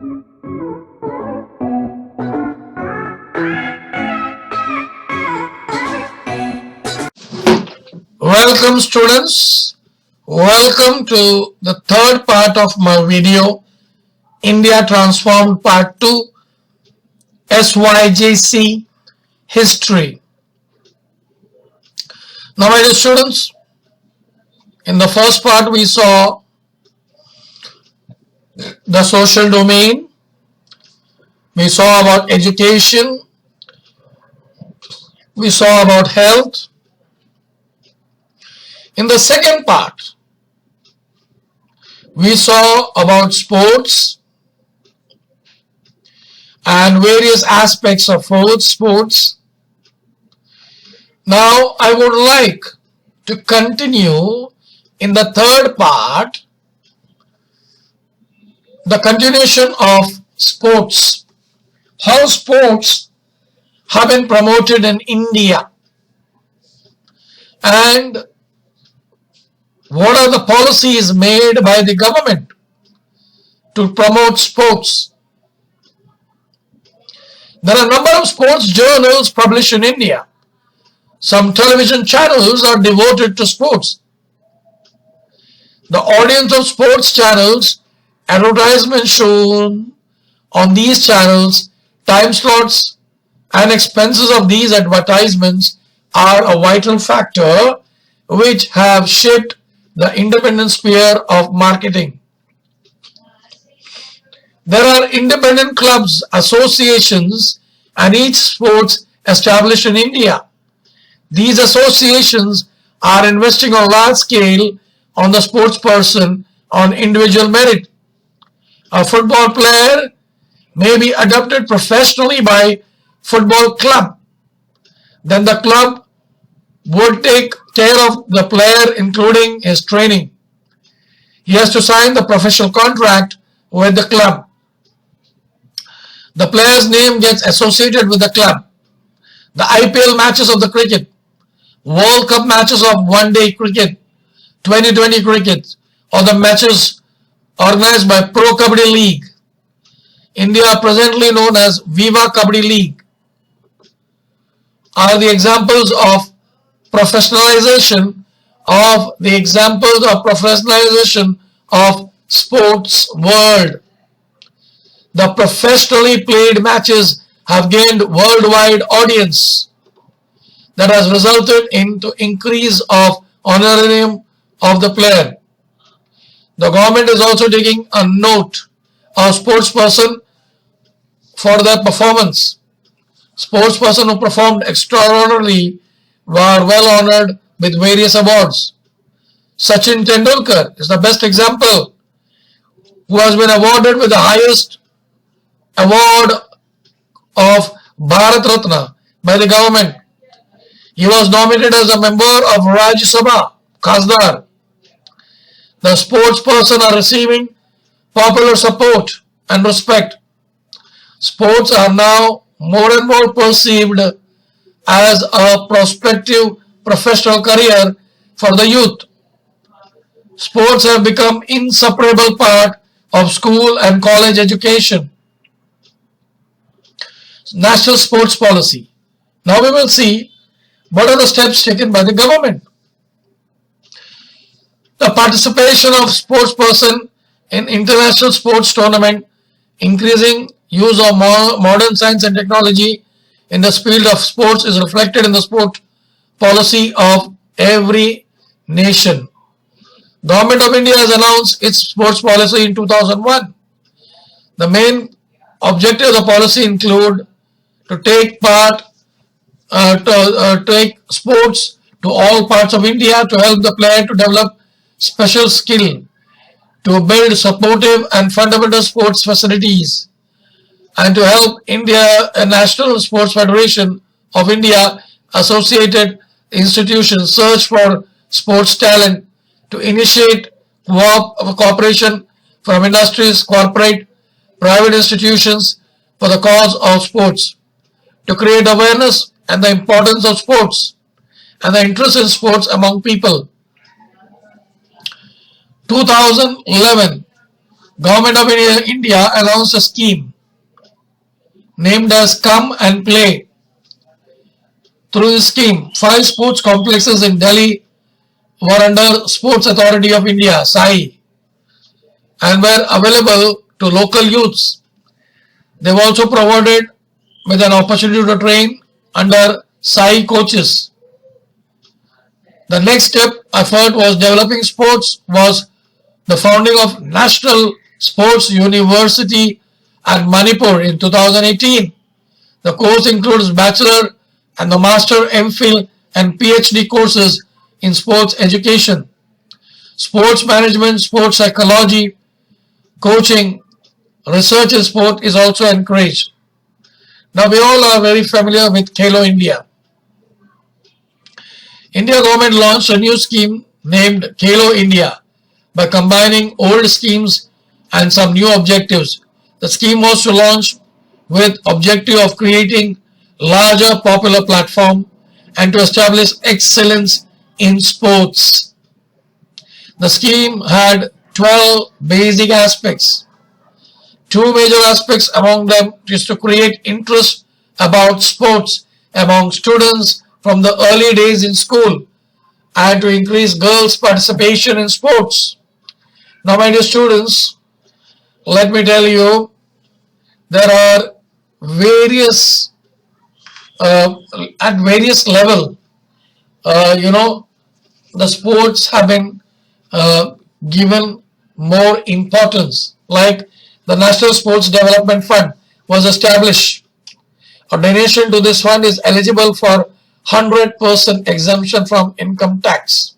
Welcome students, welcome to the third part of my video, India Transformed Part 2, SYJC History. Now my dear students, in the first part we saw the social domain, we saw about education, we saw about health. In the second part, we saw about sports and various aspects of sports. Now, I would like to continue in the third part, the continuation of sports, how sports have been promoted in India, and what are the policies made by the government to promote sports. There are a number of sports journals published in India. Some television channels are devoted to sports. The audience of sports channels, advertisements shown on these channels, time slots and expenses of these advertisements are a vital factor which have shaped the independent sphere of marketing. There are independent clubs, associations, and each sports established in India. These associations are investing on large scale on the sports person on individual merit. A football player may be adopted professionally by football club. Then the club would take care of the player including his training. He has to sign the professional contract with the club. The player's name gets associated with the club. The IPL matches of the cricket, World Cup matches of one-day cricket, 2020 cricket, or the matches organized by Pro Kabaddi League, India presently known as Viva Kabaddi League, are the examples of professionalization of sports world. The professionally played matches have gained worldwide audience that has resulted into increase of honorarium of the player. The government is also taking a note of sports person for their performance. Sports person who performed extraordinarily were well honored with various awards. Sachin Tendulkar is the best example, who has been awarded with the highest award of Bharat Ratna by the government. He was nominated as a member of Rajya Sabha, Khasdar. The sports person are receiving popular support and respect. Sports are now more and more perceived as a prospective professional career for the youth. Sports have become inseparable part of school and college education. National sports policy. Now we will see what are the steps taken by the government. The participation of sports person in international sports tournament, increasing use of modern science and technology in the field of sports is reflected in the sport policy of every nation. Government of India has announced its sports policy in 2001. The main objectives of the policy include to take sports to all parts of India, to help the player to develop special skill, to build supportive and fundamental sports facilities, and to help India, a National Sports Federation of India, associated institutions search for sports talent, to initiate cooperation from industries, corporate, private institutions for the cause of sports, to create awareness and the importance of sports and the interest in sports among people. 2011, Government of India announced a scheme named as Come and Play. Through this scheme, 5 sports complexes in Delhi were under Sports Authority of India (SAI) and were available to local youths. They were also provided with an opportunity to train under SAI coaches. The next step effort was developing sports was the founding of National Sports University at Manipur in 2018. The course includes bachelor and the master, MPhil and PhD courses in sports education, sports management, sports psychology, coaching, research in sport is also encouraged. Now we all are very familiar with Khelo India. India government launched a new scheme named Khelo India by combining old schemes and some new objectives. The scheme was to launch with objective of creating larger popular platform and to establish excellence in sports. The scheme had 12 basic aspects. 2 major aspects among them is to create interest about sports among students from the early days in school and to increase girls' participation in sports. Now, my dear students, let me tell you, there are various, at various level, the sports have been given more importance. Like the National Sports Development Fund was established. A donation to this fund is eligible for 100% exemption from income tax.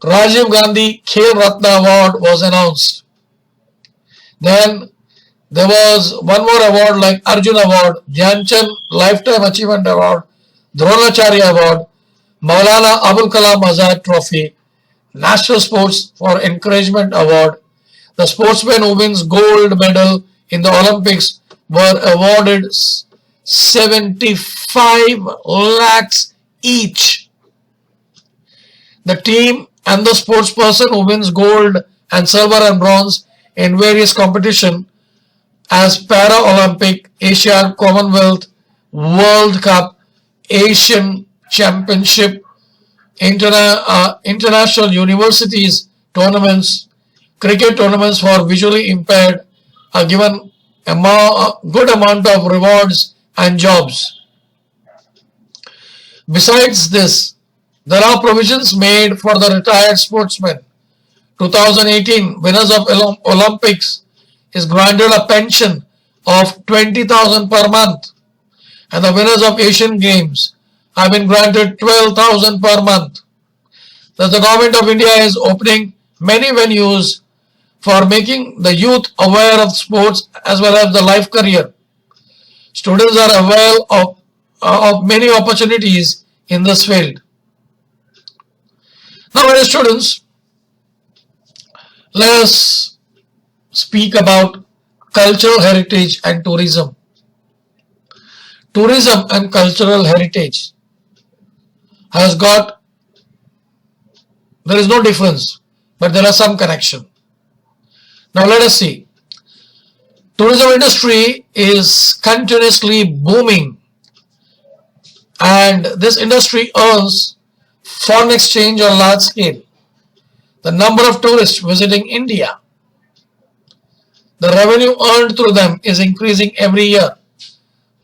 Rajiv Gandhi Khel Ratna Award was announced. Then there was one more award like Arjun Award, Dhyan Chand Lifetime Achievement Award, Dronacharya Award, Maulana Abul Kalam Azad Trophy, National Sports for Encouragement Award. The sportsmen who wins gold medal in the Olympics were awarded 75 lakhs each. The team and the sportsperson who wins gold and silver and bronze in various competitions as Para-Olympic, Asian, Commonwealth, World Cup, Asian Championship, international universities tournaments, cricket tournaments for visually impaired are given a good amount of rewards and jobs. Besides this, there are provisions made for the retired sportsmen. 2018 winners of Olympics is granted a pension of 20,000 per month, and the winners of Asian Games have been granted 12,000 per month. Thus, the government of India is opening many venues for making the youth aware of sports as well as the life career. Students are aware of many opportunities in this field. Now, dear students, let us speak about cultural heritage and tourism. Tourism and cultural heritage there is no difference, but there are some connection. Now let us see. Tourism industry is continuously booming, and this industry earns foreign exchange on large scale. The number of tourists visiting India, the revenue earned through them is increasing every year.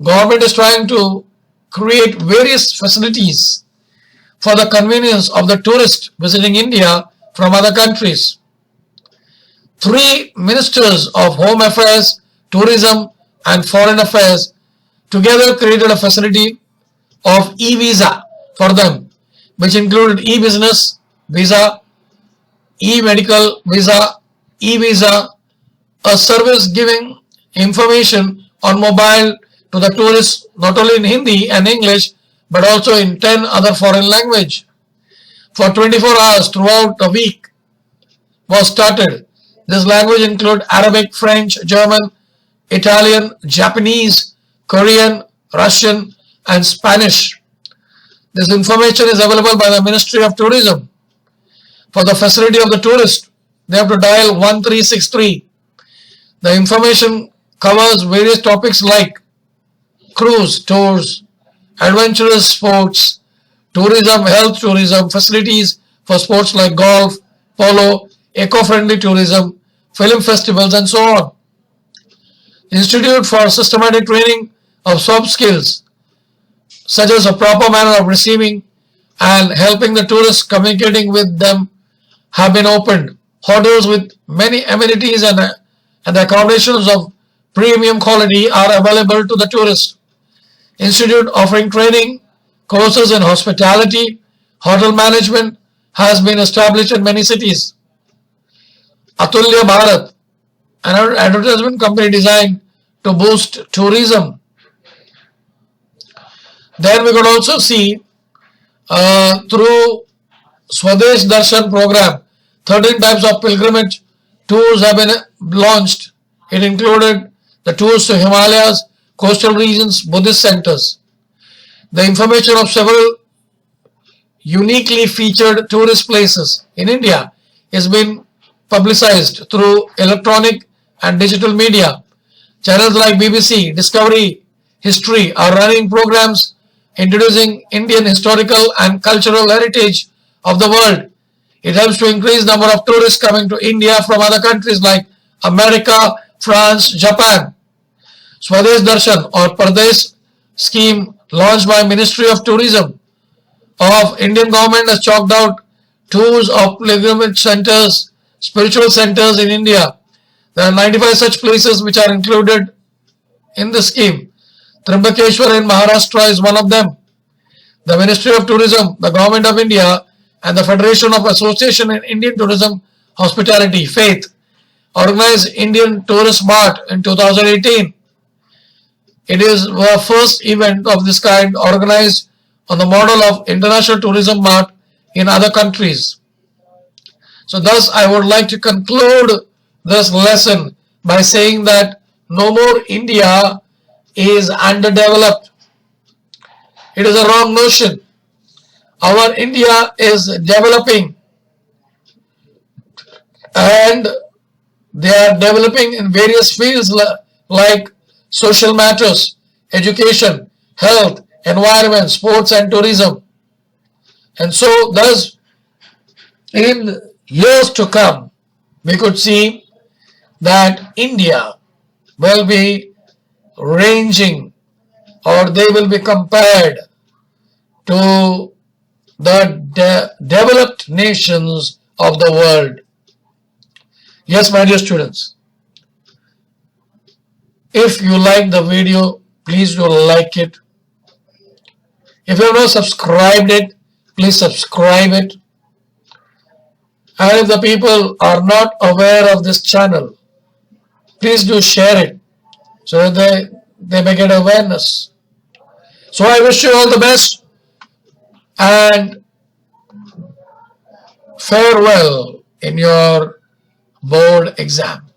Government is trying to create various facilities for the convenience of the tourist visiting India from other countries. 3 ministers of Home Affairs, Tourism and Foreign Affairs together created a facility of e-visa for them, which included e-business visa, e-medical visa, e-visa, a service giving information on mobile to the tourists not only in Hindi and English but also in 10 other foreign language. For 24 hours throughout the week was started. This language include Arabic, French, German, Italian, Japanese, Korean, Russian and Spanish. This information is available by the Ministry of Tourism for the facility of the tourist. they have to dial 1363. The information covers various topics like cruise tours, adventurous sports, tourism, health tourism, facilities for sports like golf, polo, eco-friendly tourism, film festivals, and so on. Institute for systematic training of soft skills, such as a proper manner of receiving and helping the tourists communicating with them, have been opened. Hotels with many amenities and accommodations of premium quality are available to the tourists. Institute offering training courses in hospitality, hotel management has been established in many cities. Atulya Bharat, an advertisement company designed to boost tourism. Then we could also see through Swadesh Darshan program, 13 types of pilgrimage tours have been launched. It included the tours to Himalayas, coastal regions, Buddhist centers. The information of several uniquely featured tourist places in India is being publicized through electronic and digital media. Channels like BBC, Discovery, History are running programs introducing Indian historical and cultural heritage of the world. It helps to increase the number of tourists coming to India from other countries like America, France, Japan. Swadesh Darshan or Pardesh scheme launched by Ministry of Tourism of Indian government has chalked out tours of pilgrimage centers, spiritual centers in India. There are 95 such places which are included in the scheme. Trimbakeshwar in Maharashtra is one of them. The Ministry of Tourism, the Government of India, and the Federation of Association in Indian Tourism Hospitality, FAITH, organized Indian Tourist Mart in 2018. It is the first event of this kind organized on the model of International Tourism Mart in other countries. So thus I would like to conclude this lesson by saying that no more India is underdeveloped. It is a wrong notion. Our India is developing, and they are developing in various fields like social matters, education, health, environment, sports and tourism. And so thus in years to come we could see that India will be ranging, or they will be compared to the developed nations of the world. Yes, my dear students, if you like the video, please do like it. If you have not subscribed it, please subscribe it. And if the people are not aware of this channel, please do share it so that they may get awareness. So I wish you all the best and farewell in your board exam.